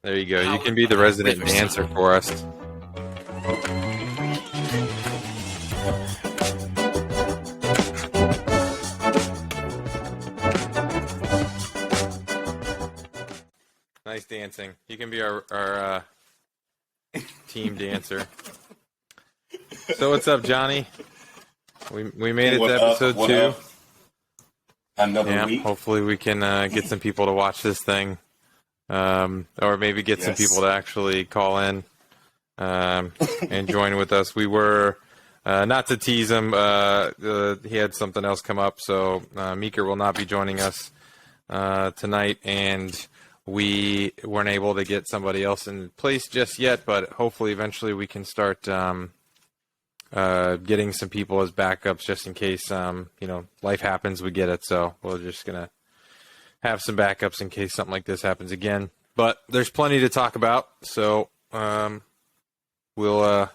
There you go. You can be the resident dancer for us. Nice dancing. You can be our team dancer. So what's up, Johnny? We made it to episode 2. Another week. Hopefully we can get some people to watch this thing, or maybe get some people to actually call in and join with us. We were not to tease him. He had something else come up, so Meeker will not be joining us tonight, and we weren't able to get somebody else in place just yet. But hopefully, eventually, we can start getting some people as backups just in case life happens. We get it, so we're just gonna have some backups in case something like this happens again. But there's plenty to talk about, so we'll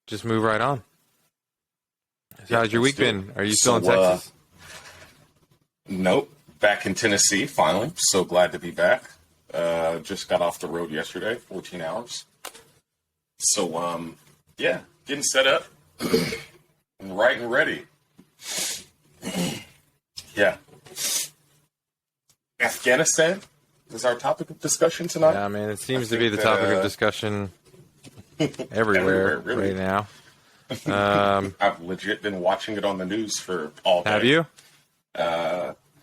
just move right on. So how's your week been? Are you still in Texas? Nope. Back in Tennessee, finally. So glad to be back. Just got off the road yesterday, 14 hours. So, getting set up. Right and ready. Yeah. Afghanistan is our topic of discussion tonight. Yeah, man, it seems to be the topic of discussion everywhere really. Right now. I've legit been watching it on the news for all day. Have you?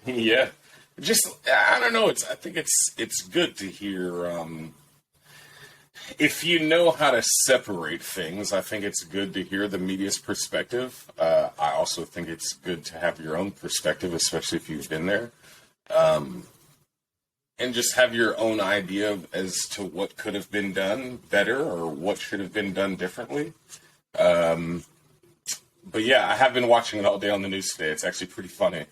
Yeah. Just, I don't know. I think it's good to hear, if you know how to separate things, I think it's good to hear the media's perspective. I also think it's good to have your own perspective, especially if you've been there. And just have your own idea as to what could have been done better or what should have been done differently. But yeah, I have been watching it all day on the news today. It's actually pretty funny.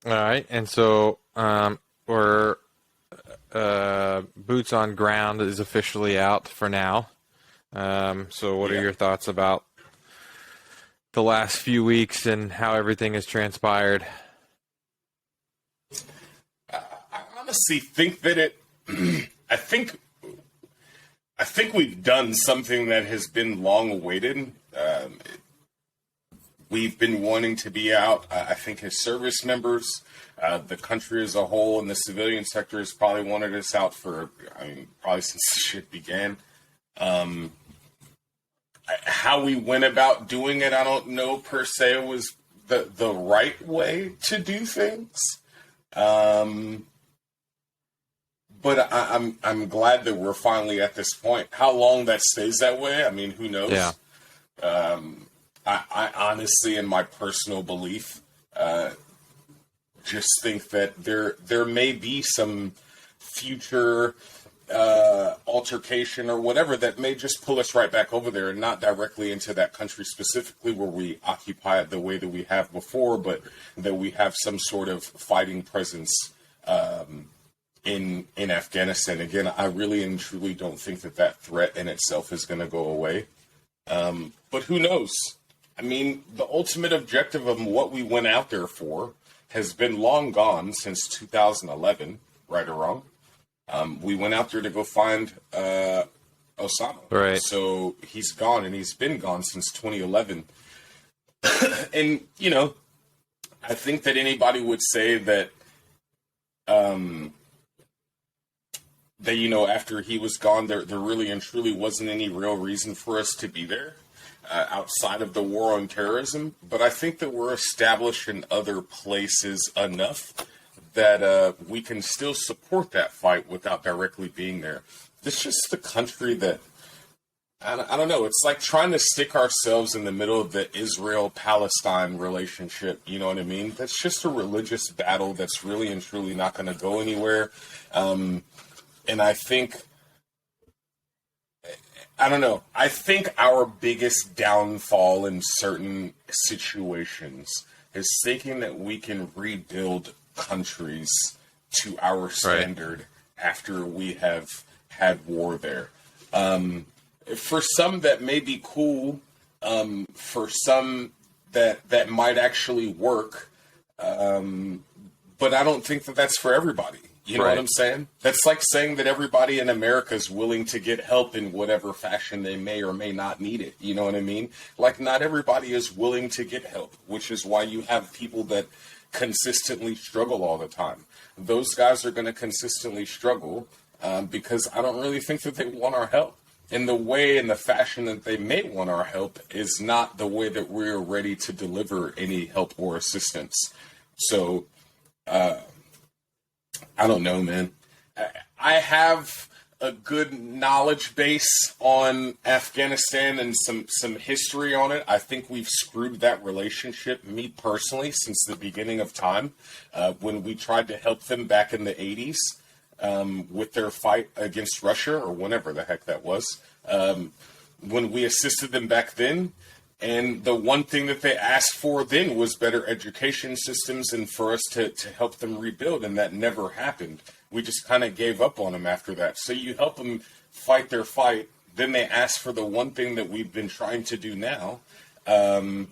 All right, and so we're Boots on Ground is officially out for now. So what are your thoughts about the last few weeks and how everything has transpired? I honestly think that I think we've done something that has been long awaited. We've been wanting to be out. I think as service members, the country as a whole, and the civilian sector has probably wanted us out for, probably since the shit began. How we went about doing it, I don't know per se was the right way to do things. But I'm glad that we're finally at this point. How long that stays that way, who knows? Yeah. I honestly, in my personal belief, just think that there may be some future altercation or whatever that may just pull us right back over there and not directly into that country specifically where we occupy it the way that we have before, but that we have some sort of fighting presence in Afghanistan. Again, I really and truly don't think that threat in itself is going to go away. But who knows? The ultimate objective of what we went out there for has been long gone since 2011, right or wrong. We went out there to go find Osama. Right. So he's gone, and he's been gone since 2011. And, I think that anybody would say that, after he was gone, there really and truly wasn't any real reason for us to be there. Outside of the war on terrorism, but I think that we're established in other places enough that we can still support that fight without directly being there. It's just the country that, I don't know, it's like trying to stick ourselves in the middle of the Israel-Palestine relationship, you know what I mean? That's just a religious battle that's really and truly not going to go anywhere. And I think... I don't know. I think our biggest downfall in certain situations is thinking that we can rebuild countries to our standard after we have had war there. For some, that may be cool. For some, that might actually work. But I don't think that that's for everybody. You know what I'm saying? That's like saying that everybody in America is willing to get help in whatever fashion they may or may not need it. You know what I mean? Like, not everybody is willing to get help, which is why you have people that consistently struggle all the time. Those guys are going to consistently struggle because I don't really think that they want our help. And the way and the fashion that they may want our help is not the way that we're ready to deliver any help or assistance. So, I don't know, man. I have a good knowledge base on Afghanistan and some history on it. I think we've screwed that relationship, me personally, since the beginning of time, when we tried to help them back in the 80s with their fight against Russia, or whenever the heck that was, when we assisted them back then. And the one thing that they asked for then was better education systems and for us to help them rebuild. And that never happened. We just kind of gave up on them after that. So you help them fight their fight. Then they ask for the one thing that we've been trying to do now. And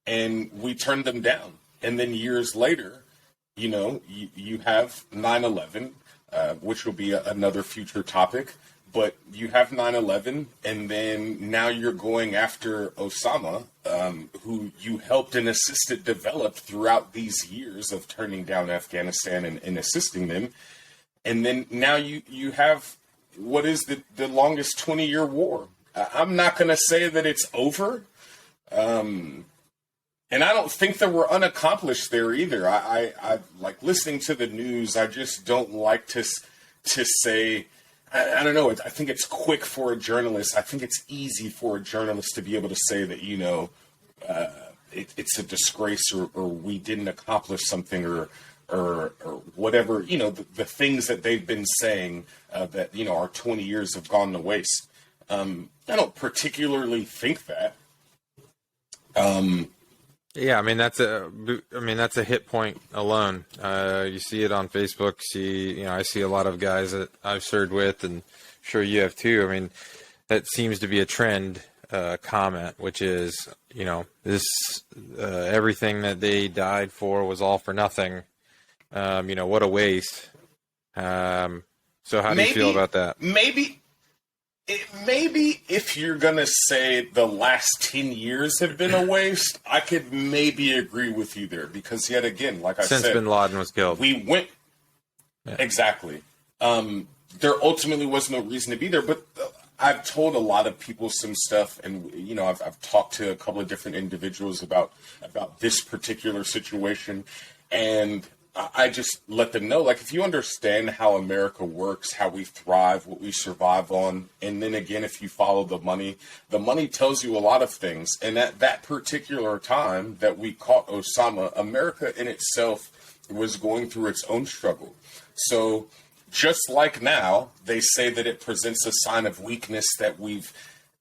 we turned them down. And then years later, you know, you have 9/11, which will be another future topic. But you have 9/11, and then now you're going after Osama, who you helped and assisted develop throughout these years of turning down Afghanistan and assisting them. And then now you have what is the longest 20-year war. I'm not going to say that it's over. And I don't think that we're unaccomplished there either. I like listening to the news. I just don't like to say... I don't know. I think it's quick for a journalist. I think it's easy for a journalist to be able to say that, you know, it's a disgrace or we didn't accomplish something or whatever, you know, the things that they've been saying that, you know, our 20 years have gone to waste. I don't particularly think that. Yeah, I mean that's a hit point alone. You see it on Facebook. I see a lot of guys that I've served with, and I'm sure you have too. I mean, that seems to be a trend comment, which is, you know, this everything that they died for was all for nothing. You know, what a waste. So how do you feel about that? Maybe if you're going to say the last 10 years have been a waste, I could maybe agree with you there. Because yet again, like I said... Since bin Laden was killed. We went... Yeah. Exactly. There ultimately was no reason to be there. But I've told a lot of people some stuff. And, you know, I've talked to a couple of different individuals about this particular situation. And... I just let them know, like, if you understand how America works, how we thrive, what we survive on, and then again, if you follow the money tells you a lot of things. And at that particular time that we caught Osama, America in itself was going through its own struggle. So just like now, they say that it presents a sign of weakness that we've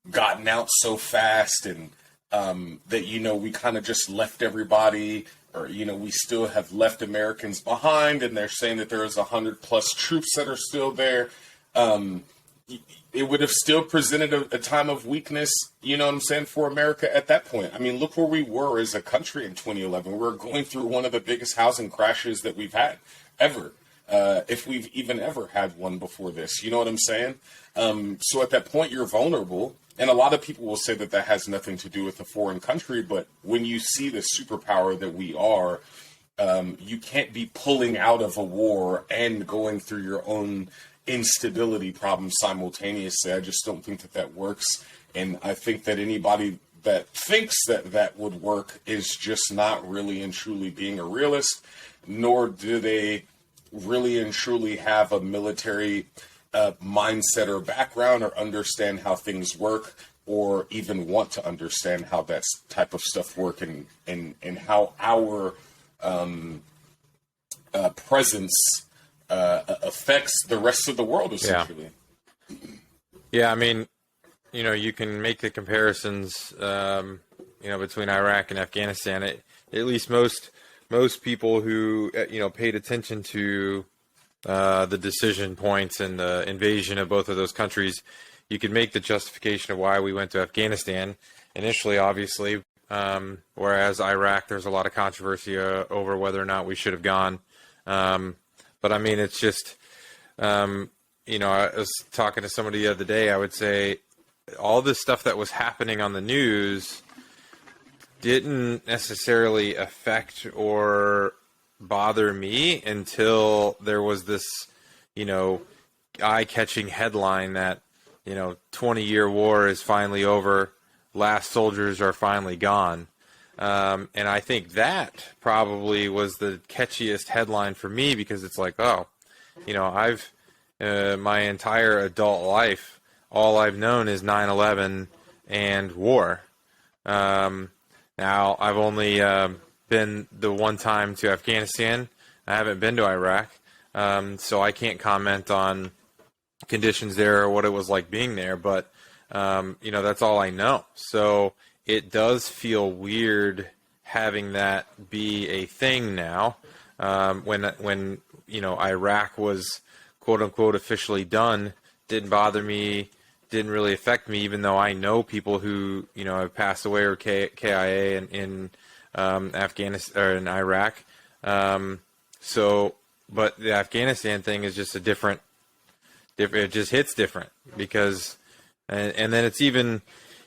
gotten out so fast and that, you know, we kind of just left everybody, or, you know, we still have left Americans behind, and they're saying that there is 100+ troops that are still there. It would have still presented a time of weakness, you know what I'm saying, for America at that point. I mean, look where we were as a country in 2011. We were going through one of the biggest housing crashes that we've had ever, if we've even ever had one before this. You know what I'm saying? So at that point, you're vulnerable. And a lot of people will say that that has nothing to do with a foreign country. But when you see the superpower that we are, you can't be pulling out of a war and going through your own instability problems simultaneously. I just don't think that that works. And I think that anybody that thinks that that would work is just not really and truly being a realist, nor do they really and truly have a military mindset or background or understand how things work, or even want to understand how that type of stuff work and how our presence affects the rest of the world, essentially. Yeah, I mean, you know, you can make the comparisons, you know, between Iraq and Afghanistan. At least most people who, you know, paid attention to the decision points and the invasion of both of those countries, you could make the justification of why we went to Afghanistan initially, obviously, whereas Iraq, there's a lot of controversy over whether or not we should have gone. But I mean, it's just, you know, I was talking to somebody the other day. I would say all this stuff that was happening on the news didn't necessarily affect or bother me until there was this, you know, eye-catching headline that, you know, 20-year war is finally over, last soldiers are finally gone. And I think that probably was the catchiest headline for me, because it's like, oh, you know, I've my entire adult life, all I've known is 9/11 and war. Now, I've only been the one time to Afghanistan. I haven't been to Iraq, so I can't comment on conditions there or what it was like being there. But, you know, that's all I know. So it does feel weird having that be a thing now. When you know, Iraq was quote unquote officially done, didn't bother me, didn't really affect me, even though I know people who, you know, have passed away or KIA in Afghanistan or in Iraq. So, but the Afghanistan thing is just a different. It just hits different because, and then it's even,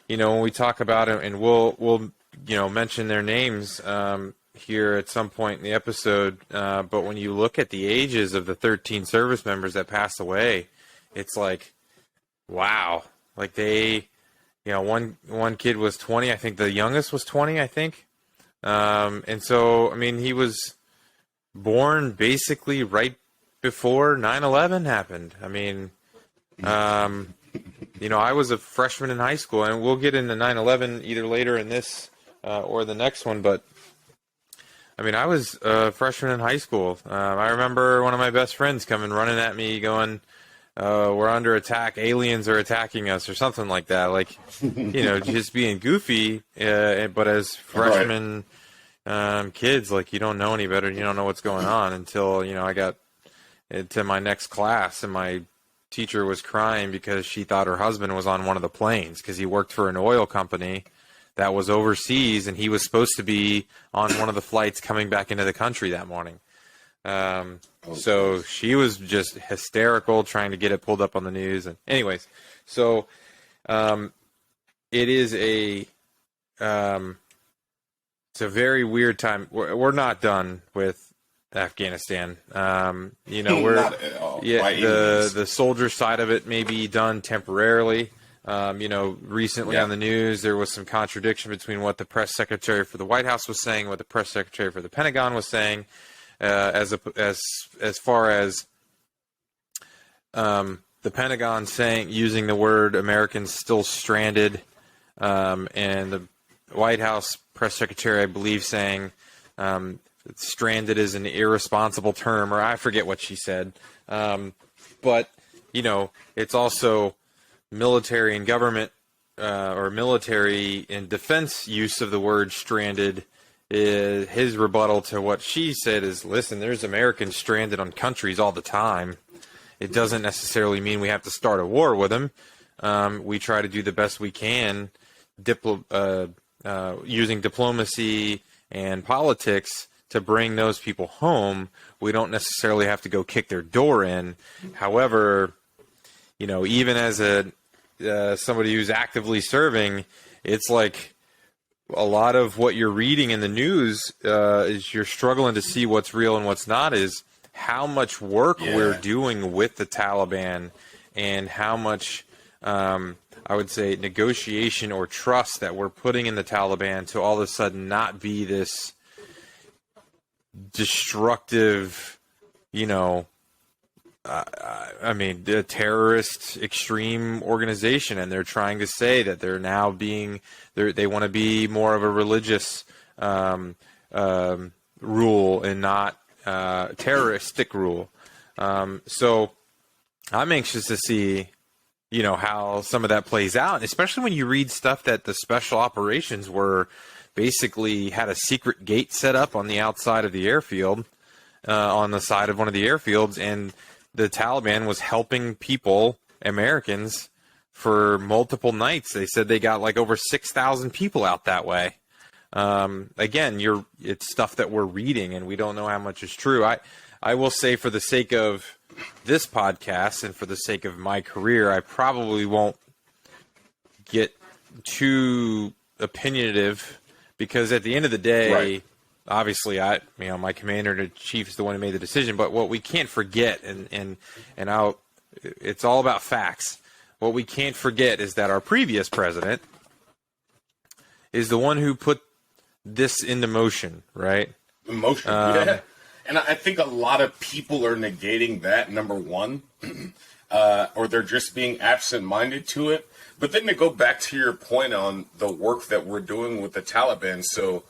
you know, when we talk about it, and we'll you know, mention their names here at some point in the episode. But when you look at the ages of the 13 service members that passed away, it's like, wow, like they, you know, one kid was 20. I think the youngest was 20. I think, and so I mean, he was born basically right before 9/11 happened. I mean, you know, I was a freshman in high school, and we'll get into 9/11 either later in this or the next one, but I mean, I was a freshman in high school. I remember one of my best friends coming running at me going, we're under attack, aliens are attacking us, or something like that. Like, you know, just being goofy, but as freshmen kids, like, you don't know any better, you don't know what's going on until, you know, I got to my next class, and my teacher was crying because she thought her husband was on one of the planes because he worked for an oil company that was overseas, and he was supposed to be on one of the flights coming back into the country that morning. So she was just hysterical trying to get it pulled up on the news. And anyways, so it is it's a very weird time. We're not done with Afghanistan. You know, we're not at all. Yeah, the soldier side of it may be done temporarily. You know, recently on the news, there was some contradiction between what the press secretary for the White House was saying, what the press secretary for the Pentagon was saying, as far as the Pentagon saying, using the word Americans still stranded, and the White House press secretary, I believe, saying stranded is an irresponsible term, or I forget what she said. But, you know, it's also military and government, or military and defense use of the word stranded. His rebuttal to what she said is, listen, there's Americans stranded on countries all the time. It doesn't necessarily mean we have to start a war with them. We try to do the best we can, using diplomacy and politics to bring those people home. We don't necessarily have to go kick their door in. However, you know, even as somebody who's actively serving, it's like a lot of what you're reading in the news is you're struggling to see what's real and what's not, is how much work we're doing with the Taliban, and how much, I would say, negotiation or trust that we're putting in the Taliban to all of a sudden not be this destructive, you know, I mean, the terrorist extreme organization, and they're trying to say that they're now they want to be more of a religious rule and not terroristic rule. So I'm anxious to see, you know, how some of that plays out, especially when you read stuff that the special operations were basically had a secret gate set up on the outside of the airfield, on the side of one of the airfields, and the Taliban was helping people, Americans, for multiple nights. They said they got like over 6,000 people out that way. Again, it's stuff that we're reading, and we don't know how much is true. I will say, for the sake of this podcast and for the sake of my career, I probably won't get too opinionative, because at the end of the day, Right. obviously, my commander-in-chief is the one who made the decision. But what we can't forget, it's all about facts. What we can't forget is that our previous president is the one who put this into motion, right? Emotion, yeah. And I think a lot of people are negating that, number one, or they're just being absent-minded to it. But then to go back to your point on the work that we're doing with the Taliban, so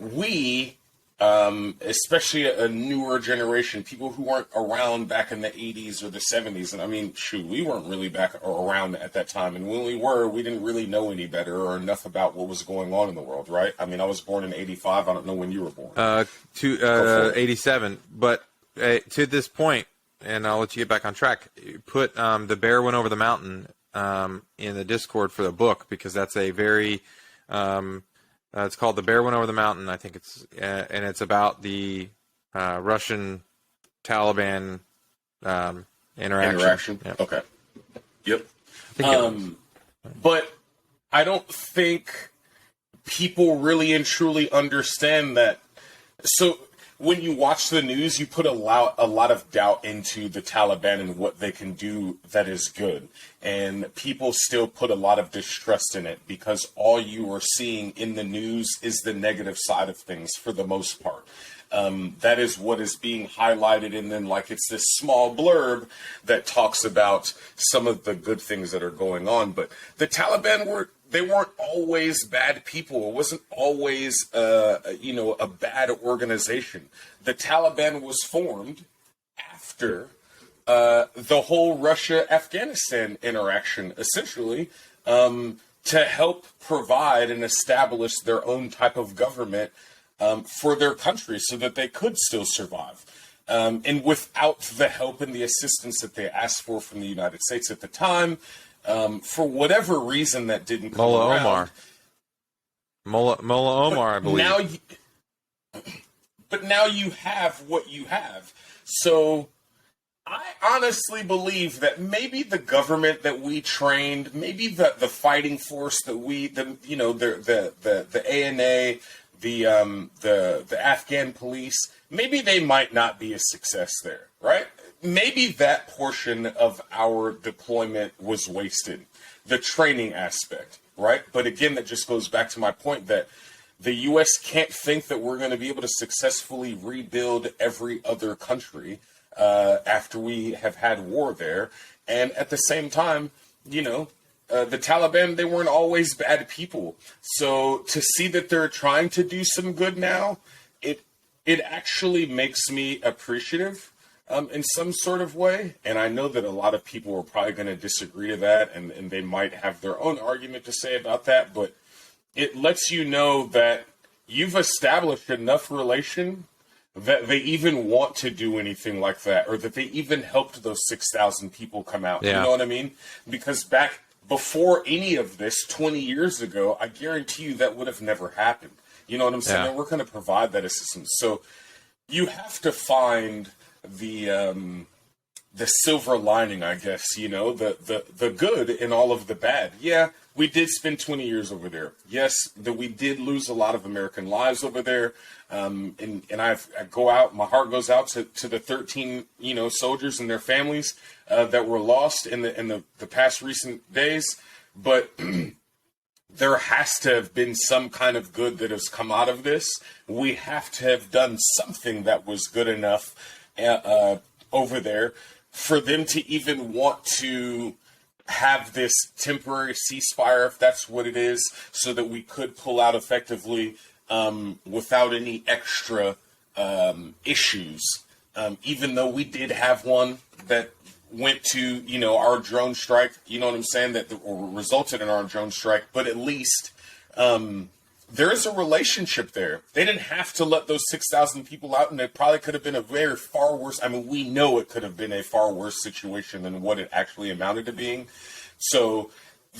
we, especially a newer generation, people who weren't around back in the 80s or the 70s, and I mean, shoot, we weren't really back or around at that time, and when we were, we didn't really know any better or enough about what was going on in the world, right? I mean, I was born in 85. I don't know when you were born. 87. But to this point, and I'll let you get back on track, put The Bear Went Over the Mountain in the Discord for the book, because that's a very... it's called The Bear Went Over the Mountain, I think and it's about the Russian Taliban interaction. Yep. Okay. Yep. I But I don't think people really and truly understand that. So when you watch the news, you put a lot of doubt into the Taliban and what they can do that is good. And people still put a lot of distrust in it, because all you are seeing in the news is the negative side of things for the most part. That is what is being highlighted, and then like it's this small blurb that talks about some of the good things that are going on. But the Taliban weren't always bad people. It wasn't always a bad organization. The Taliban was formed after the whole Russia-Afghanistan interaction, essentially, to help provide and establish their own type of government for their country so that they could still survive. And without the help and the assistance that they asked for from the United States at the time, for whatever reason that didn't come around. Mullah Omar, I believe. But now you have what you have. So I honestly believe that maybe the government that we trained, maybe the fighting force that the ANA, the Afghan police, maybe they might not be a success there, right? Maybe that portion of our deployment was wasted, the training aspect, right? But again, that just goes back to my point that the U.S. can't think that we're going to be able to successfully rebuild every other country after we have had war there. And at the same time, the Taliban, they weren't always bad people. So to see that they're trying to do some good now, it actually makes me appreciative in some sort of way. And I know that a lot of people are probably going to disagree to that, and they might have their own argument to say about that, but it lets you know that you've established enough relation that they even want to do anything like that, or that they even helped those 6,000 people come out. Yeah. You know what I mean? Because back before any of this, 20 years ago, I guarantee you that would have never happened. You know what I'm saying? Yeah. And we're going to provide that assistance. So you have to find the silver lining, I guess, the good in all of the bad. Yeah, we did spend 20 years over there. Yes, that we did lose a lot of American lives over there. And I go out, my heart goes out to the 13, soldiers and their families that were lost in the past recent days. But there has to have been some kind of good that has come out of this. We have to have done something that was good enough over there for them to even want to have this temporary ceasefire, if that's what it is, so that we could pull out effectively without any extra issues. Even though we did have one that went to, our drone strike, you know what I'm saying, that resulted in our drone strike, but at least there is a relationship there. They didn't have to let those 6,000 people out, and it probably could have been a very far worse. I mean, we know it could have been a far worse situation than what it actually amounted to being. So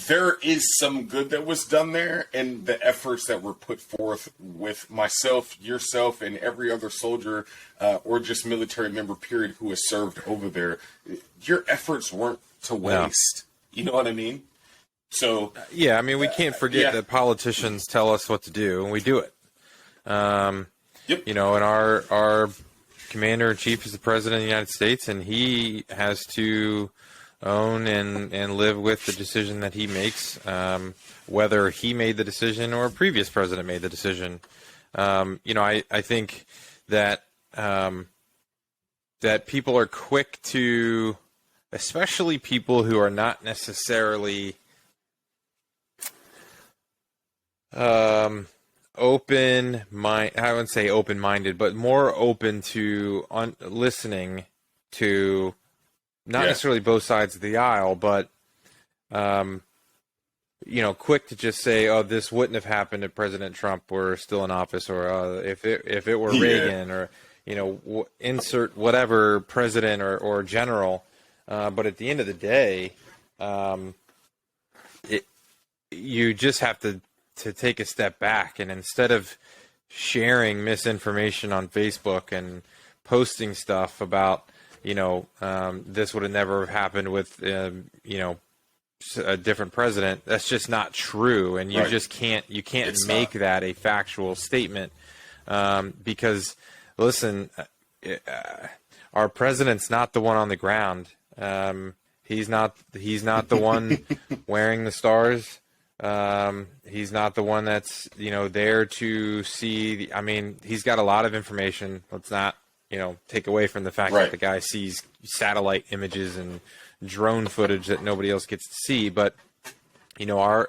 there is some good that was done there, and the efforts that were put forth with myself, yourself, and every other soldier or just military member, period, who has served over there. Your efforts weren't to waste. You know what I mean? So yeah, I mean, we can't forget that politicians tell us what to do, and we do it. Yep. You know, and our commander-in-chief is the president of the United States, and he has to own and live with the decision that he makes, whether he made the decision or a previous president made the decision. You know, I think that that people are quick to, especially people who are not necessarily I wouldn't say open-minded, but more open to listening to not necessarily both sides of the aisle, but you know, quick to just say, "Oh, this wouldn't have happened if President Trump were still in office, or if it were Reagan, or you know, insert whatever president or general." But at the end of the day, you just have to take a step back, and instead of sharing misinformation on Facebook and posting stuff about, you know, this would have never happened with, you know, a different president. That's just not true, and you just can't make that a factual statement, because, listen, our president's not the one on the ground. He's not the one wearing the stars. He's not the one that's, you know, there to see. I mean, he's got a lot of information. Let's not, you know, take away from the fact that the guy sees satellite images and drone footage that nobody else gets to see. But, you know,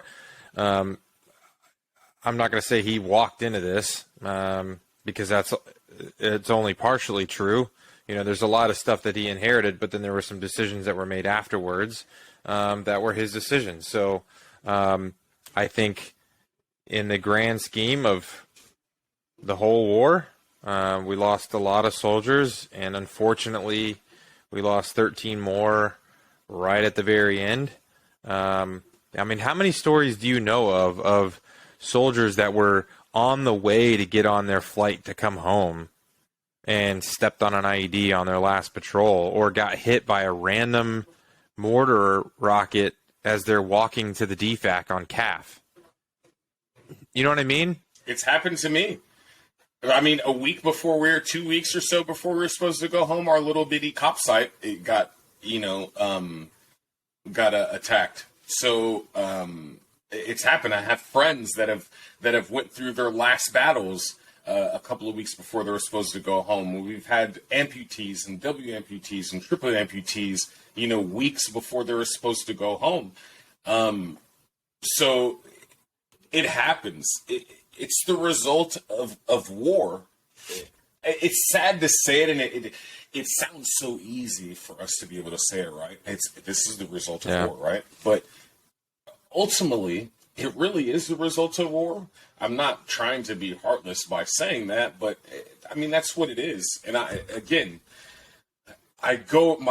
I'm not going to say he walked into this, because it's only partially true. You know, there's a lot of stuff that he inherited, but then there were some decisions that were made afterwards that were his decisions. So I think in the grand scheme of the whole war, we lost a lot of soldiers, and unfortunately we lost 13 more right at the very end. I mean, how many stories do you know of soldiers that were on the way to get on their flight to come home and stepped on an IED on their last patrol, or got hit by a random mortar rocket as they're walking to the DFAC on CAF? You know what I mean? It's happened to me. I mean, a week before 2 weeks or so before we were supposed to go home, our little bitty cop site, it got, you know, attacked. So it's happened. I have friends that have went through their last battles a couple of weeks before they were supposed to go home. We've had amputees and double amputees and triple amputees, you know, weeks before they were supposed to go home. So it happens. It's the result of war. It's sad to say it, and it sounds so easy for us to be able to say it, right? This is the result of war, right? But ultimately, it really is the result of war. I'm not trying to be heartless by saying that, but I mean, that's what it is. And my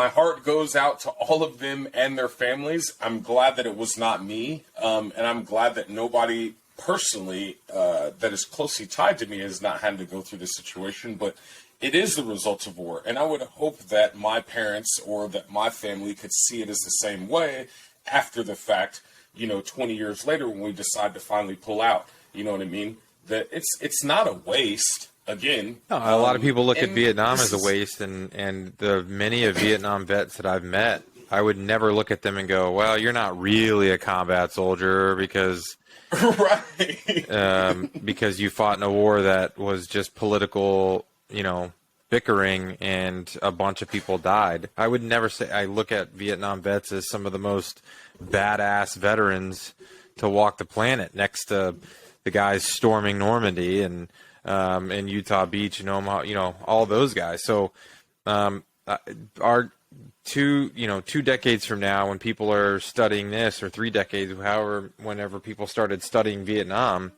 heart goes out to all of them and their families. I'm glad that it was not me. And I'm glad that nobody personally that is closely tied to me has not had to go through this situation, but it is the result of war. And I would hope that my parents or that my family could see it as the same way after the fact, you know, 20 years later when we decide to finally pull out. You know what I mean? That it's not a waste. Again, no, a lot of people look at Vietnam as a waste, and the many of Vietnam vets that I've met, I would never look at them and go, well, you're not really a combat soldier because because you fought in a war that was just political, you know, bickering, and a bunch of people died. I would never say I look at Vietnam vets as some of the most badass veterans to walk the planet, next to the guys storming Normandy and Utah Beach and Omaha, you know, all those guys. So our 2 decades from now, when people are studying this, or 3 decades, whenever people started studying Vietnam,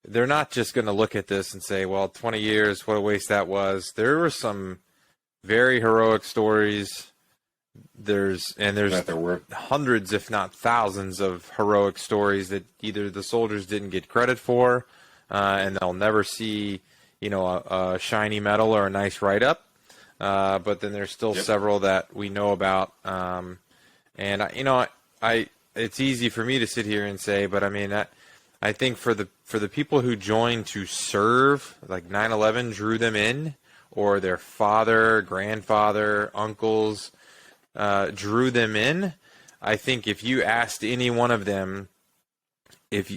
they're not just going to look at this and say, well, 20 years, what a waste that was. There were some very heroic stories there's That there were. hundreds, if not thousands, of heroic stories that either the soldiers didn't get credit for, and they'll never see, a shiny medal or a nice write-up. But then there's still several that we know about. And it's easy for me to sit here and say, but I mean, I think for the people who joined to serve, like 9/11 drew them in, or their father, grandfather, uncles drew them in. I think if you asked any one of them, if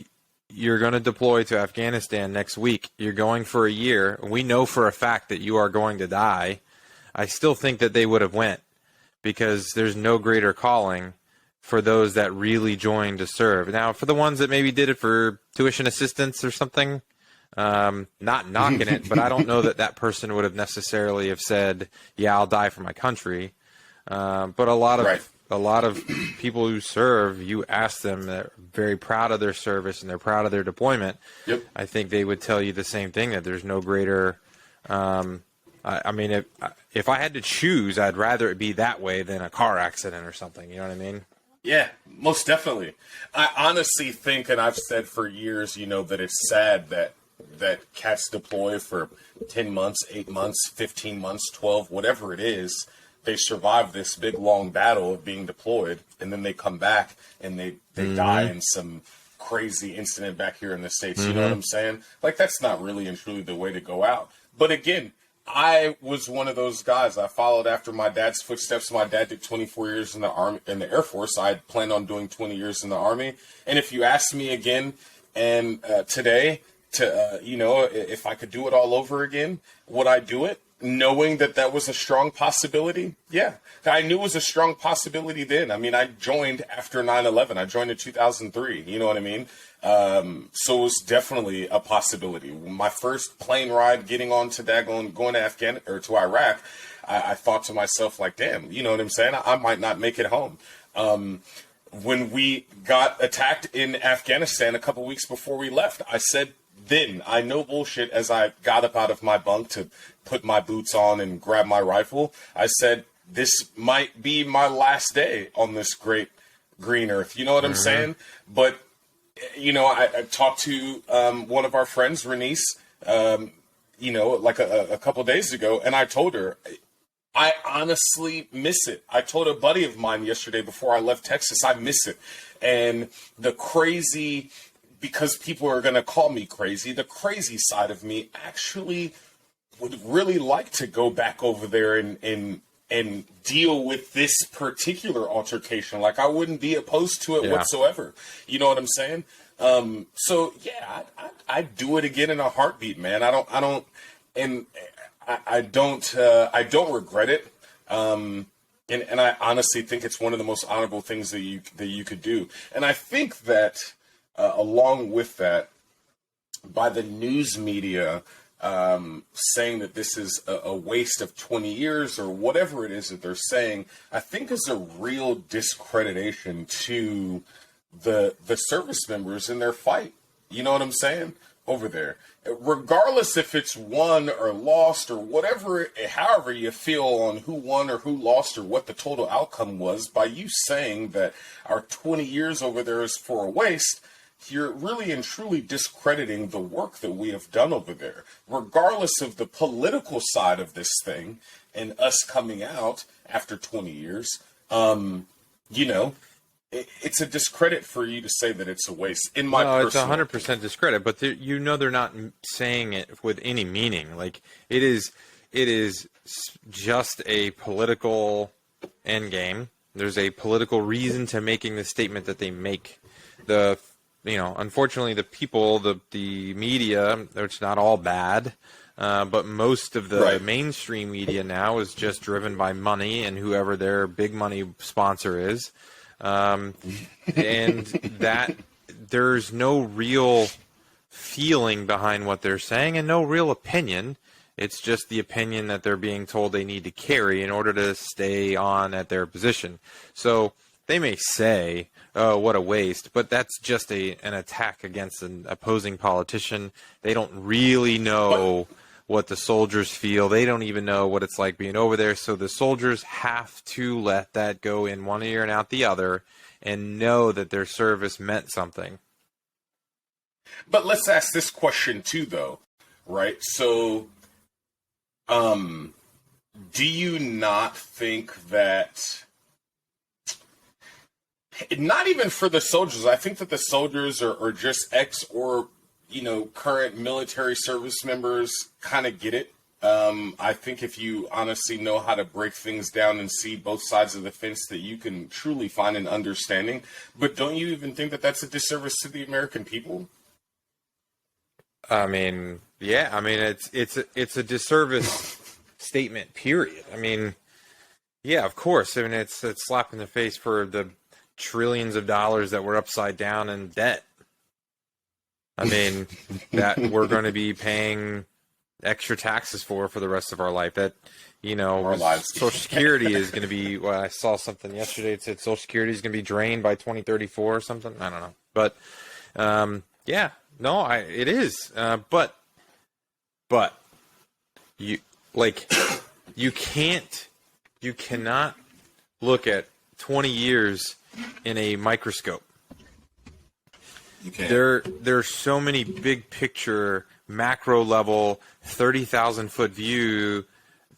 you're going to deploy to Afghanistan next week, you're going for a year, we know for a fact that you are going to die, I still think that they would have went, because there's no greater calling for those that really joined to serve. Now, for the ones that maybe did it for tuition assistance or something, not knocking it, but I don't know that person would have necessarily have said, yeah, I'll die for my country. But a lot of people who serve, you ask them, they're very proud of their service and they're proud of their deployment. Yep. I think they would tell you the same thing, that there's no greater. I mean, if I had to choose, I'd rather it be that way than a car accident or something. You know what I mean? Yeah, most definitely. I honestly think, and I've said for years, that it's sad that cats deploy for 10 months, 8 months, 15 months, 12, whatever it is. They survive this big, long battle of being deployed, and then they come back and they die in some crazy incident back here in the States. You know what I'm saying? Like, that's not really and truly the way to go out. But again, I was one of those guys. I followed after my dad's footsteps. My dad did 24 years in the Army, in the Air Force. I planned on doing 20 years in the Army. And if you ask me again, and today, if I could do it all over again, would I do it? Knowing that was a strong possibility? Yeah. I knew it was a strong possibility then. I mean, I joined after 9/11. I joined in 2003. You know what I mean? So it was definitely a possibility. My first plane ride getting on to going to Afghanistan or to Iraq, I thought to myself, like, damn, you know what I'm saying? I might not make it home. When we got attacked in Afghanistan a couple weeks before we left, I said, then I know bullshit, as I got up out of my bunk to put my boots on and grab my rifle, I said, this might be my last day on this great green earth. You know what I'm saying? But, I talked to one of our friends, Renice, like a couple days ago, and I told her, I honestly miss it. I told a buddy of mine yesterday before I left Texas, I miss it. And the crazy, because people are going to call me crazy, the crazy side of me actually would really like to go back over there and deal with this particular altercation. Like, I wouldn't be opposed to it whatsoever. You know what I'm saying? So yeah, I'd do it again in a heartbeat, man. I don't regret it. And I honestly think it's one of the most honorable things that you could do. And I think that, along with that, by the news media saying that this is a waste of 20 years or whatever it is that they're saying, I think is a real discreditation to the service members in their fight. You know what I'm saying? Over there. Regardless if it's won or lost or whatever, however you feel on who won or who lost or what the total outcome was, by you saying that our 20 years over there is for a waste, you're really and truly discrediting the work that we have done over there. Regardless of the political side of this thing and us coming out after 20 years, it's a discredit for you to say that it's a waste. In my personal it's 100% discredit, but they're not saying it with any meaning. Like, it is just a political end game. There's a political reason to making the statement that they make. Unfortunately, the people, the media, it's not all bad, but most of the mainstream media now is just driven by money and whoever their big money sponsor is. And that there's no real feeling behind what they're saying and no real opinion. It's just the opinion that they're being told they need to carry in order to stay on at their position. So they may say, oh, what a waste, but that's just an attack against an opposing politician. They don't really know what the soldiers feel. They don't even know what it's like being over there. So the soldiers have to let that go in one ear and out the other and know that their service meant something. But let's ask this question too, though, right? So, do you not think that, not even for the soldiers, I think that the soldiers are just ex or, current military service members kind of get it. I think if you honestly know how to break things down and see both sides of the fence, that you can truly find an understanding. But don't you even think that that's a disservice to the American people? I mean, yeah. I mean, it's a disservice statement. Period. I mean, yeah, of course. I mean, it's a slap in the face for the trillions of dollars that we're upside down in debt. I mean, that we're going to be paying extra taxes for the rest of our life. That, Our lives. Social Security is going to be. Well, I saw something yesterday. It said Social Security is going to be drained by 2034 or something. I don't know, but yeah. No, it is. But you cannot look at 20 years in a microscope. You can't. There's so many big picture, macro level, 30,000 foot view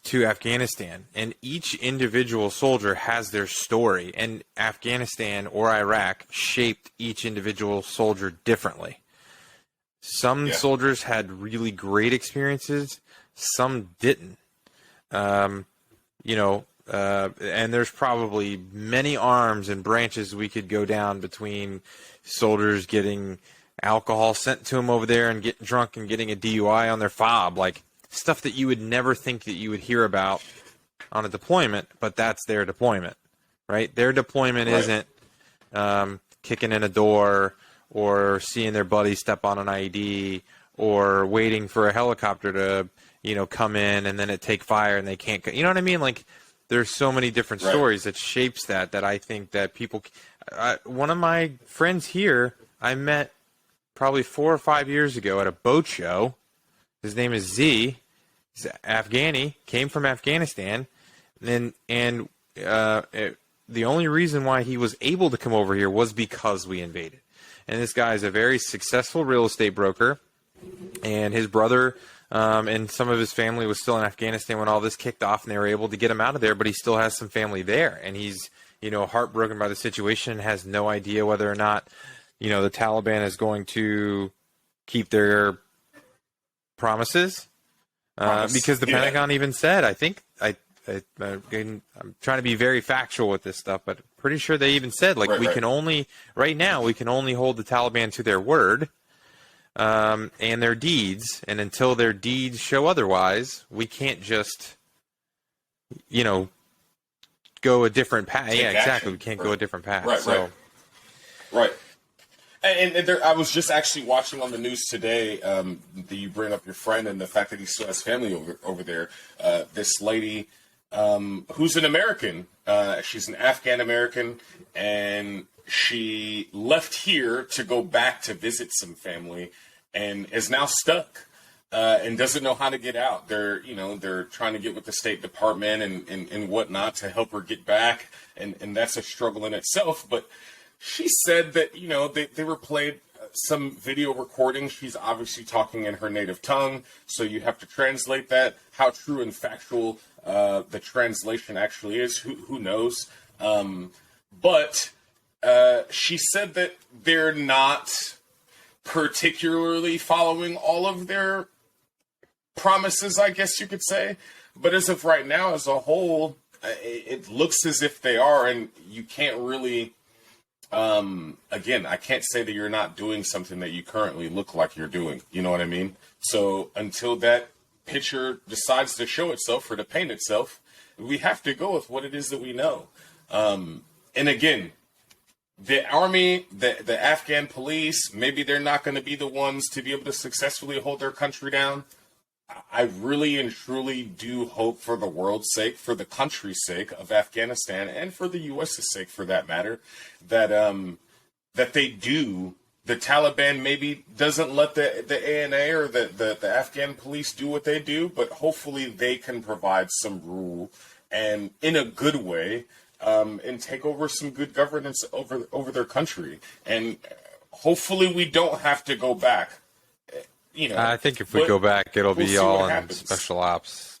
to Afghanistan, and each individual soldier has their story, and Afghanistan or Iraq shaped each individual soldier differently. Some soldiers had really great experiences, some didn't. And there's probably many arms and branches we could go down between soldiers getting alcohol sent to them over there and getting drunk and getting a DUI on their fob, like stuff that you would never think that you would hear about on a deployment, but that's their deployment, right? Their deployment isn't kicking in a door or seeing their buddy step on an IED, or waiting for a helicopter to, come in and then it take fire and they can't, you know what I mean? Like, there's so many different stories that shapes that I think that people, one of my friends here, I met probably 4 or 5 years ago at a boat show. His name is Z. He's Afghani, came from Afghanistan. And the only reason why he was able to come over here was because we invaded. And this guy is a very successful real estate broker, and his brother and some of his family was still in Afghanistan when all this kicked off, and they were able to get him out of there, but he still has some family there, and he's, heartbroken by the situation and has no idea whether or not, the Taliban is going to keep their promises, because the Pentagon even said, I'm trying to be very factual with this stuff, but pretty sure they even said, right now we can only hold the Taliban to their word and their deeds, and until their deeds show otherwise, we can't just, go a different path. Take exactly. action. We can't go a different path. Right. And I was just actually watching on the news today that you bring up your friend and the fact that he still has family over there. This lady who's an American. She's an Afghan American, and she left here to go back to visit some family, and is now stuck and doesn't know how to get out. They're trying to get with the State Department and whatnot to help her get back, and that's a struggle in itself. But she said that they were played some video recording. She's obviously talking in her native tongue, so you have to translate that. How true and factual the translation actually is, who knows? But she said that they're not particularly following all of their promises, I guess you could say. But as of right now, as a whole, it looks as if they are, and you can't really... again, I can't say that you're not doing something that you currently look like you're doing. You know what I mean? So until that picture decides to show itself or to paint itself, we have to go with what it is that we know. And again, the army, the Afghan police, maybe they're not going to be the ones to be able to successfully hold their country down. I really and truly do hope, for the world's sake, for the country's sake of Afghanistan, and for the U.S.'s sake, for that matter, that that they do the Taliban maybe doesn't let the ANA or the Afghan police do what they do, but hopefully they can provide some rule and in a good way, and take over some good governance over their country. And hopefully we don't have to go back. I think if we go back, it'll be all in happens. special ops.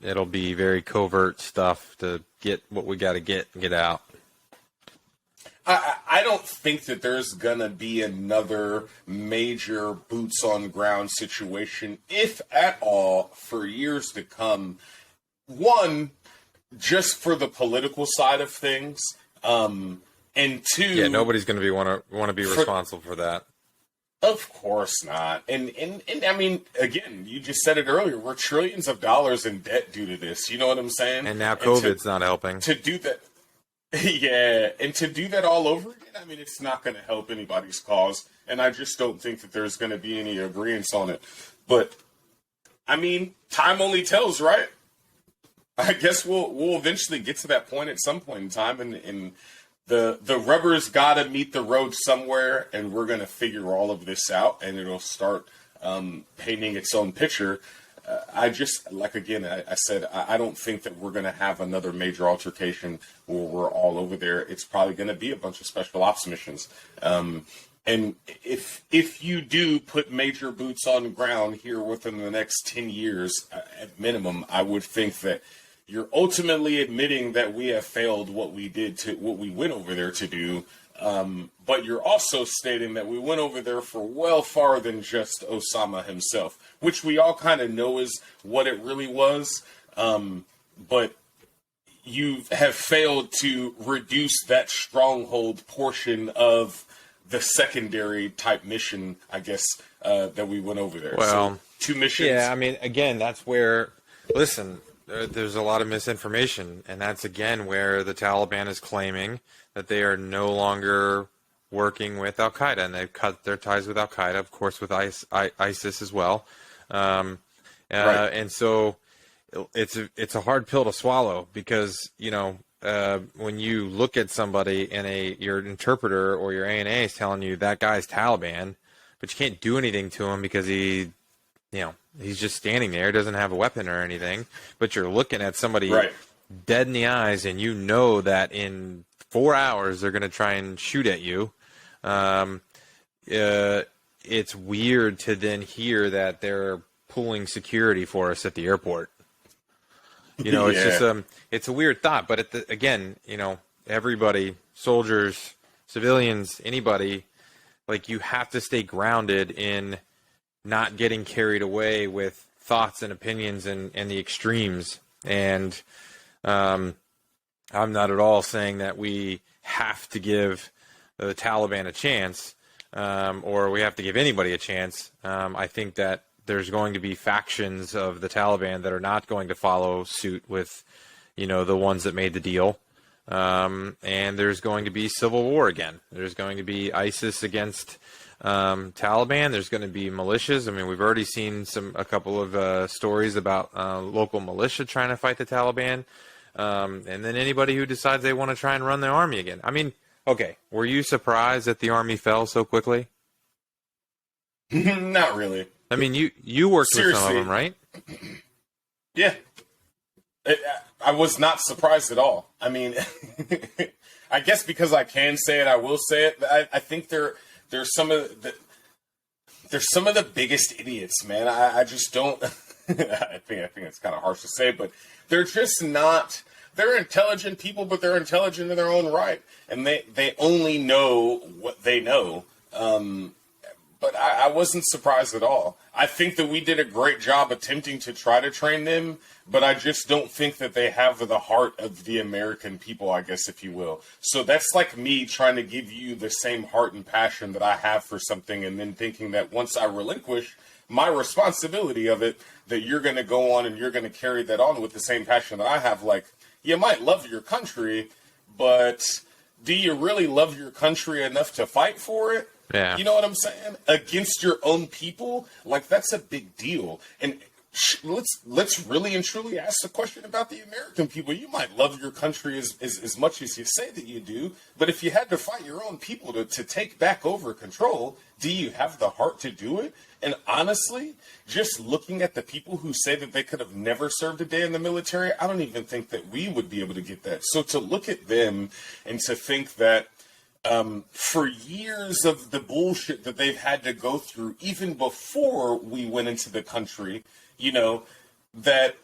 It'll be very covert stuff to get what we got to get and get out. I don't think that there's going to be another major boots on ground situation, if at all, for years to come. One, just for the political side of things, and two, yeah, nobody's going to be want to be responsible for that. Of course not. And I mean, again, you just said it earlier. We're trillions of dollars in debt due to this. You know what I'm saying? And now COVID's not helping. To do that, yeah, and to do that all over again, I mean, it's not going to help anybody's cause. And I just don't think that there's going to be any agreement on it. But, I mean, time only tells, right? I guess we'll eventually get to that point at some point in time, and the rubber's got to meet the road somewhere, and we're going to figure all of this out, and it'll start painting its own picture. I just, like, again, I said, I don't think that we're going to have another major altercation where we're all over there. It's probably going to be a bunch of special ops missions. And if you do put major boots on the ground here within the next 10 years, at minimum, I would think that you're ultimately admitting that we have failed what we went over there to do. But you're also stating that we went over there for well far than just Osama himself, which we all kind of know is what it really was. But you have failed to reduce that stronghold portion of the secondary type mission, I guess, that we went over there. Well, so 2 missions. Yeah, I mean, again, that's where, listen, there's a lot of misinformation, and that's, again, where the Taliban is claiming that they are no longer working with Al-Qaeda, and they've cut their ties with Al-Qaeda, of course, with ISIS as well. Right. And so it's a hard pill to swallow because, when you look at somebody and your interpreter or your ANA is telling you that guy's Taliban, but you can't do anything to him because he's just standing there, doesn't have a weapon or anything, but you're looking at somebody right. dead in the eyes, and you know that in 4 hours they're going to try and shoot at you. It's weird to then hear that they're pulling security for us at the airport. It's just it's a weird thought. But again, everybody, soldiers, civilians, anybody, like, you have to stay grounded in not getting carried away with thoughts and opinions and the extremes. And I'm not at all saying that we have to give the Taliban a chance, or we have to give anybody a chance. I think that there's going to be factions of the Taliban that are not going to follow suit with, the ones that made the deal. And there's going to be civil war again. There's going to be ISIS against Taliban. There's going to be militias. I mean, we've already seen a couple of stories about local militia trying to fight the Taliban. And then anybody who decides they want to try and run the army again. I mean, okay, were you surprised that the army fell so quickly? Not really. I mean, you worked Seriously. with some of them, right? Yeah. I was not surprised at all. I mean, I guess because I can say it, I will say it. I think there's some of the biggest idiots, man. I just don't. I think it's kind of harsh to say, but they're just not. They're intelligent people, but they're intelligent in their own right, and they only know what they know. But I wasn't surprised at all. I think that we did a great job attempting to try to train them, but I just don't think that they have the heart of the American people, I guess, if you will. So that's like me trying to give you the same heart and passion that I have for something, and then thinking that once I relinquish my responsibility of it, that you're going to go on and you're going to carry that on with the same passion that I have. Like, you might love your country, but do you really love your country enough to fight for it? Yeah. You know what I'm saying? Against your own people? Like, that's a big deal. And let's really and truly ask the question about the American people. You might love your country as much as you say that you do, but if you had to fight your own people to take back over control, do you have the heart to do it? And honestly, just looking at the people who say that they could have never served a day in the military, I don't even think that we would be able to get that. So to look at them and to think that for years of the bullshit that they've had to go through, even before we went into the country, that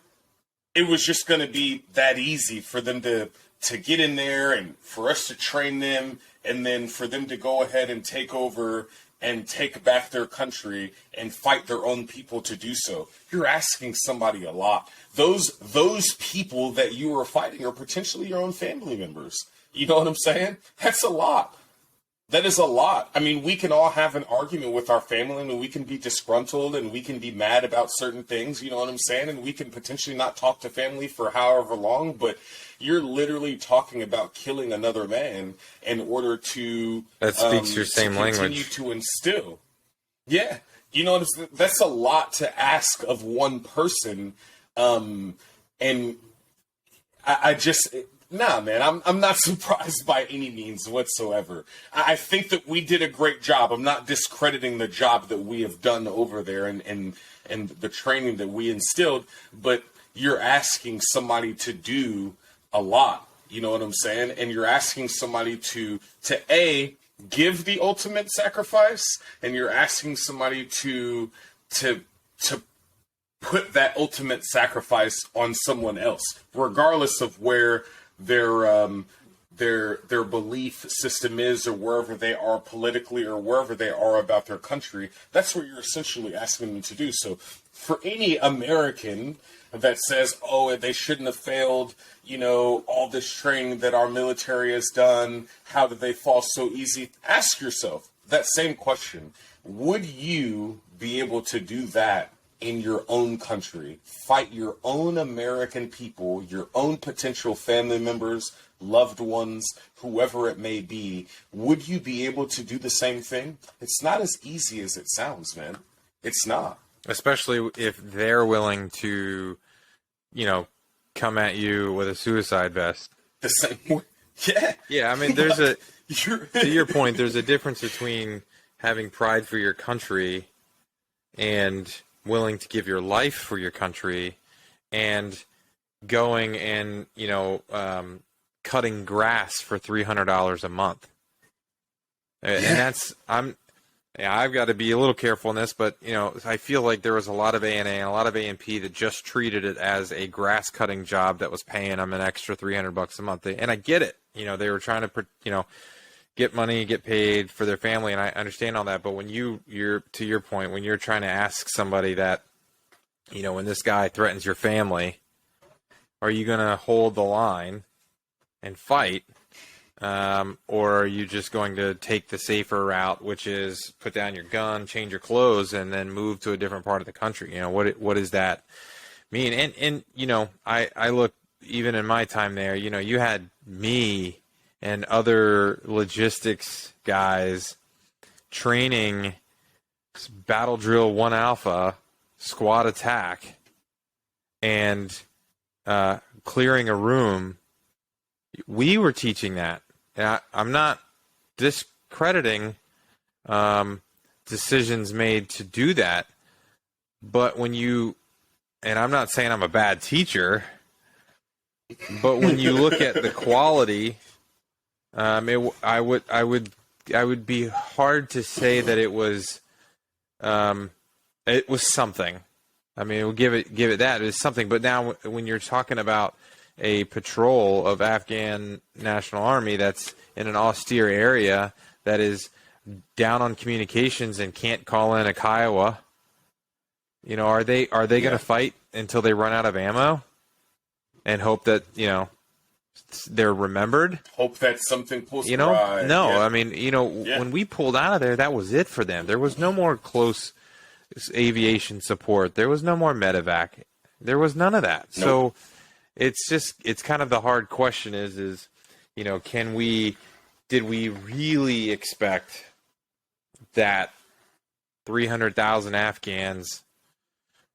it was just going to be that easy for them to get in there and for us to train them and then for them to go ahead and take over and take back their country and fight their own people to do so. You're asking somebody a lot. Those people that you are fighting are potentially your own family members. You know what I'm saying? That's a lot. That is a lot. I mean, we can all have an argument with our family and we can be disgruntled and we can be mad about certain things, you know what I'm saying? And we can potentially not talk to family for however long, but you're literally talking about killing another man in order to... That speaks your same language. Continue to instill. Yeah. You know, that's a lot to ask of one person. And I just... Nah, man, I'm not surprised by any means whatsoever. I think that we did a great job. I'm not discrediting the job that we have done over there and the training that we instilled, but you're asking somebody to do a lot. You know what I'm saying? And you're asking somebody to A, give the ultimate sacrifice, and you're asking somebody to put that ultimate sacrifice on someone else, regardless of where their belief system is or wherever they are politically or wherever they are about their country. That's what you're essentially asking them to do. So for any American that says, oh, they shouldn't have failed, all this training that our military has done, how did they fall so easy? Ask yourself that same question. Would you be able to do that in your own country? Fight your own American people, your own potential family members, loved ones, whoever it may be. Would you be able to do the same thing? It's not as easy as it sounds, man. It's not. Especially if they're willing to, come at you with a suicide vest. The same way. Yeah. Yeah, I mean, there's to your point, there's a difference between having pride for your country and willing to give your life for your country and going and, cutting grass for $300 a month. And that's, I've got to be a little careful in this, but, I feel like there was a lot of ANA and a lot of A&P that just treated it as a grass cutting job that was paying them an extra $300 a month. And I get it. They were trying to, get money, get paid for their family, and I understand all that. But when you're to your point, when you're trying to ask somebody that, when this guy threatens your family, are you going to hold the line and fight, or are you just going to take the safer route, which is put down your gun, change your clothes, and then move to a different part of the country? What does that mean? And I look, even in my time there, you had me and other logistics guys training Battle Drill 1 Alpha, squad attack, and clearing a room. We were teaching that. And I'm not discrediting decisions made to do that, but and I'm not saying I'm a bad teacher, but when you look at the quality, I would be hard to say that it was something. I mean, we'll give it that. It was something. But now when you're talking about a patrol of Afghan National Army that's in an austere area that is down on communications and can't call in a Kiowa, are they going to fight until they run out of ammo and hope that, they're remembered? Hope that something pulls right. No. Yeah. I mean, when we pulled out of there, that was it for them. There was no more close aviation support. There was no more medevac. There was none of that. Nope. So it's kind of the hard question is did we really expect that 300,000 Afghans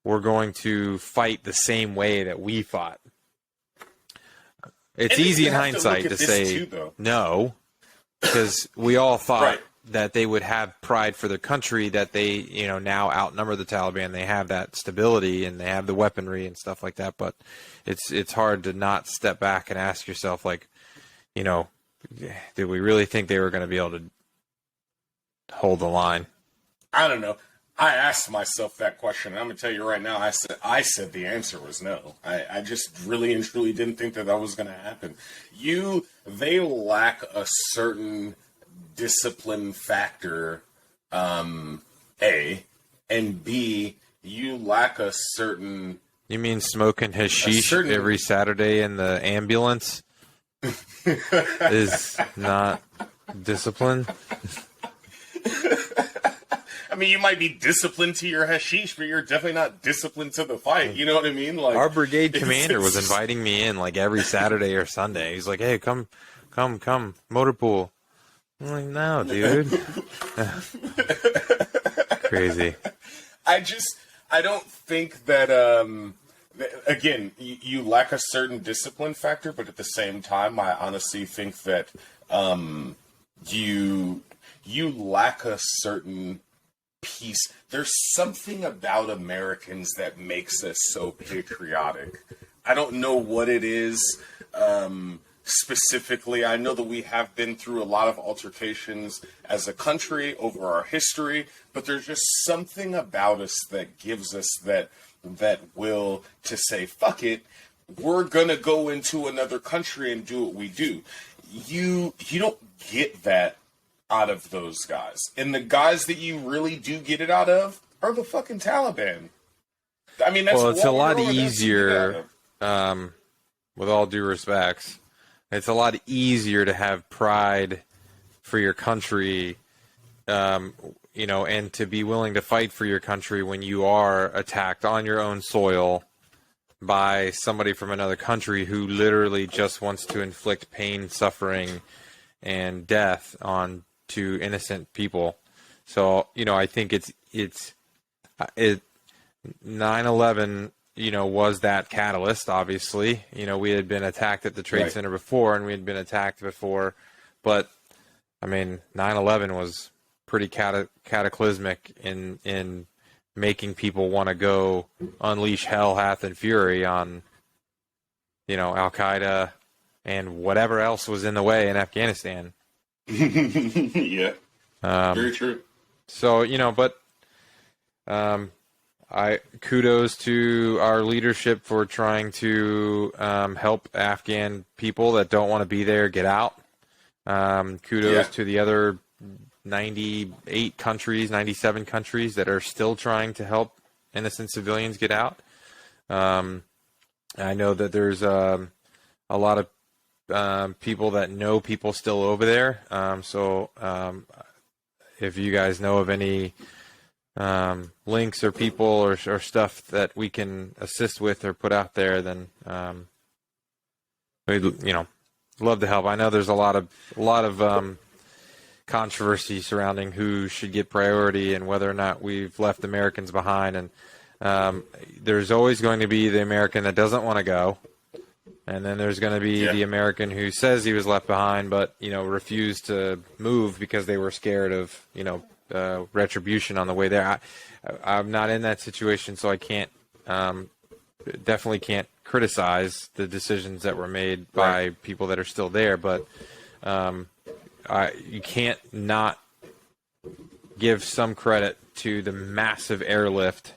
were going to fight the same way that we fought. It's easy in hindsight to say no, because we all thought that they would have pride for their country, that they, now outnumber the Taliban. They have that stability and they have the weaponry and stuff like that. But it's hard to not step back and ask yourself, like, did we really think they were going to be able to hold the line? I don't know. I asked myself that question, and I'm going to tell you right now, I said the answer was no. I just really and truly didn't think that was going to happen. They lack a certain discipline factor, A, and B, you lack a certain... You mean smoking hashish every Saturday in the ambulance is not discipline? I mean, you might be disciplined to your hashish, but you're definitely not disciplined to the fight. You know what I mean? Like, our brigade commander was inviting me in like every Saturday or Sunday. He's like, "Hey, come, motor pool." I'm like, "No, dude." Crazy. I don't think that, again, you lack a certain discipline factor, but at the same time, I honestly think that you lack a certain piece. There's something about Americans that makes us so patriotic. I don't know what it is specifically. I know that we have been through a lot of altercations as a country over our history, but there's just something about us that gives us that will to say, fuck it, we're gonna go into another country and do what we do. You don't get that out of those guys. And the guys that you really do get it out of are the fucking Taliban. I mean, that's it's a lot easier, with all due respects, it's a lot easier to have pride for your country, and to be willing to fight for your country when you are attacked on your own soil by somebody from another country who literally just wants to inflict pain, suffering, and death on to innocent people. So, I think it's 9/11, was that catalyst, obviously. We had been attacked at the Trade Center before, and we had been attacked before, but I mean, 9/11 was pretty cataclysmic in making people want to go unleash hell, hath, and fury on, Al-Qaeda and whatever else was in the way in Afghanistan. Yeah. Very true. So, I kudos to our leadership for trying to help Afghan people that don't want to be there get out. Kudos to the other 98 countries, 97 countries that are still trying to help innocent civilians get out. I know that there's a lot of people that know people still over there. So if you guys know of any links or people or stuff that we can assist with or put out there, then we'd love to help. I know there's a lot of controversy surrounding who should get priority and whether or not we've left Americans behind, and there's always going to be the American that doesn't want to go. And then there's going to be the American who says he was left behind, but, refused to move because they were scared of, retribution on the way there. I'm not in that situation, so I can't, definitely can't criticize the decisions that were made by people that are still there. But you can't not give some credit to the massive airlift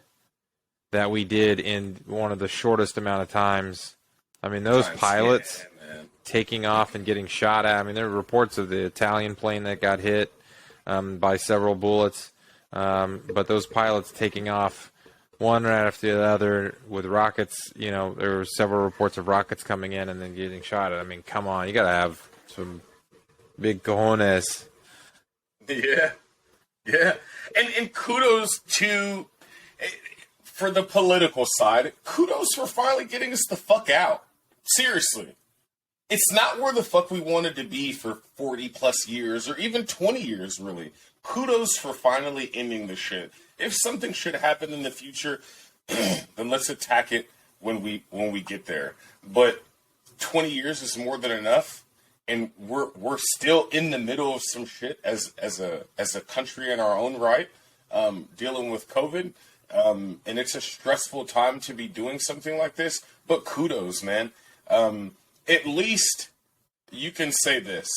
that we did in one of the shortest amount of times. I mean, those pilots taking off and getting shot at. I mean, there were reports of the Italian plane that got hit by several bullets. But those pilots taking off one right after the other with rockets, there were several reports of rockets coming in and then getting shot at. I mean, come on. You got to have some big cojones. Yeah. Yeah. And kudos to, for the political side, kudos for finally getting us the fuck out. Seriously. It's not where the fuck we wanted to be for 40 plus years or even 20 years, really. Kudos for finally ending the shit. If something should happen in the future, then let's attack it when we get there. But 20 years is more than enough, and we're still in the middle of some shit as a country in our own right, dealing with COVID. And it's a stressful time to be doing something like this. But kudos, man. At least you can say this.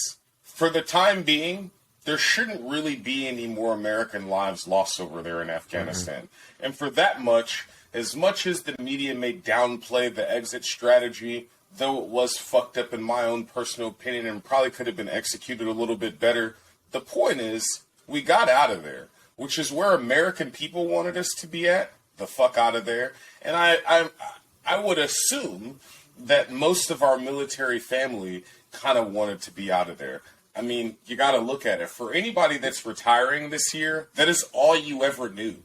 For the time being, there shouldn't really be any more American lives lost over there in Afghanistan. Mm-hmm. And for that much as the media may downplay the exit strategy, though it was fucked up in my own personal opinion and probably could have been executed a little bit better, the point is we got out of there, which is where American people wanted us to be at, the fuck out of there. And I would assume that most of our military family kind of wanted to be out of there. I mean, you got to look at it. For anybody that's retiring this year, that is all you ever knew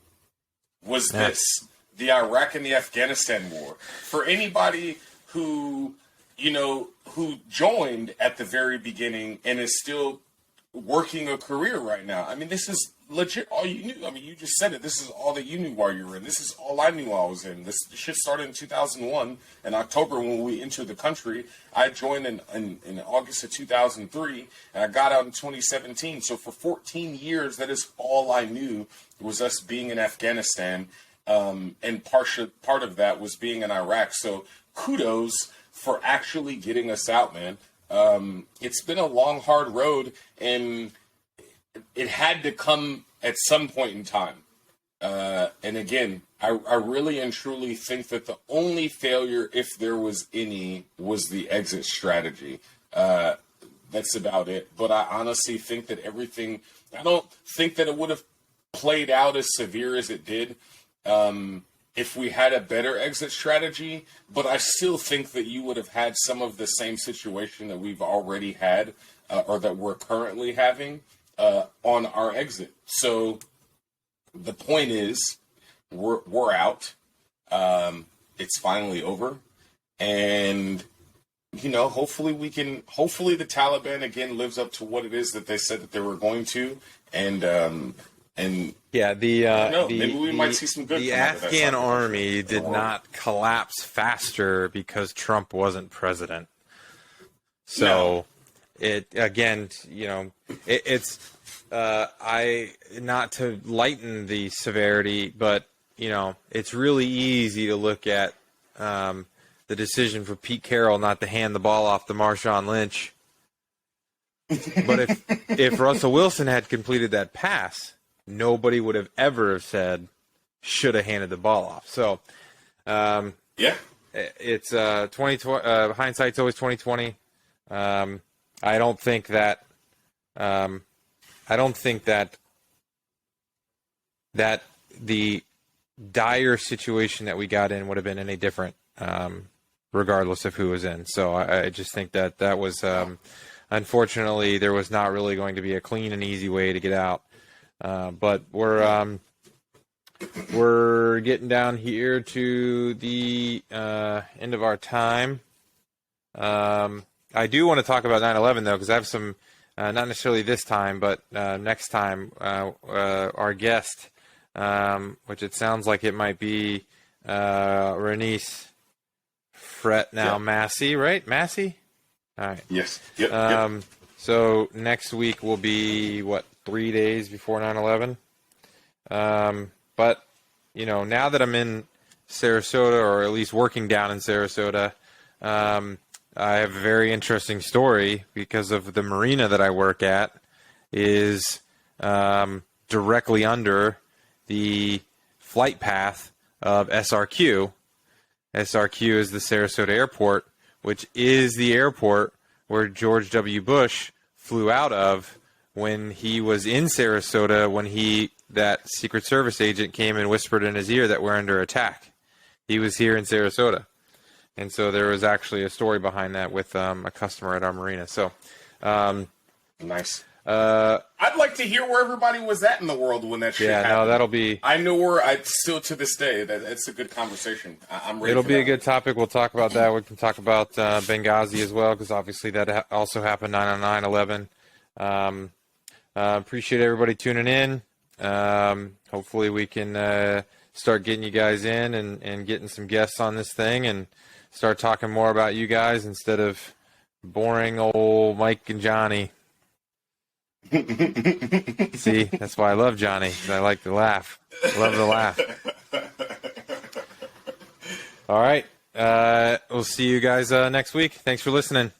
was this, the Iraq and the Afghanistan war. For anybody who joined at the very beginning and is still working a career right now. I mean, this is legit all you knew. I mean, you just said it. This is all that you knew while you were in. This is all I knew while I was in. This shit started in 2001. In October, when we entered the country, I joined in August of 2003, and I got out in 2017. So for 14 years, that is all I knew was us being in Afghanistan, and part of that was being in Iraq. So kudos for actually getting us out, man. It's been a long, hard road, and it had to come at some point in time. And again, I really and truly think that the only failure, if there was any, was the exit strategy. That's about it. But I honestly think that I don't think that it would have played out as severe as it did if we had a better exit strategy. But I still think that you would have had some of the same situation that we've already had, or that we're currently having, on our exit. So the point is, we're out. It's finally over, and hopefully the Taliban again lives up to what it is that they said that they were going to, and yeah, maybe we might see some good. The Afghan army did not collapse faster because Trump wasn't president. So. No. It again, it's not to lighten the severity, but it's really easy to look at the decision for Pete Carroll not to hand the ball off to Marshawn Lynch. But if Russell Wilson had completed that pass, nobody would have ever said should have handed the ball off. So it's 2020. Hindsight's always 2020. I don't think that the dire situation that we got in would have been any different, regardless of who was in. So I just think that was, unfortunately, there was not really going to be a clean and easy way to get out. But we're getting down here to the end of our time. I do want to talk about 9/11 though, because I have some, not necessarily this time, but next time, our guest, which it sounds like it might be Renice Massey, right? Massey? All right. Yes. Yep. So next week will be, 3 days before 9/11? But, now that I'm in Sarasota, or at least working down in Sarasota, I have a very interesting story because of the marina that I work at is directly under the flight path of SRQ. SRQ is the Sarasota Airport, which is the airport where George W. Bush flew out of when he was in Sarasota, when that Secret Service agent came and whispered in his ear that we're under attack. He was here in Sarasota. And so there was actually a story behind that with a customer at our marina. So, nice. I'd like to hear where everybody was at in the world when that shit happened. Yeah, no, that'll be. I know where I still to this day. It's a good conversation. I'm ready. It'll be a good topic. We'll talk about that. We can talk about Benghazi as well, because obviously that also happened on 9/11. Appreciate everybody tuning in. Hopefully we can start getting you guys in and getting some guests on this thing and start talking more about you guys instead of boring old Mike and Johnny. See, that's why I love Johnny, 'cause I like to laugh. Love to laugh. All right. We'll see you guys next week. Thanks for listening.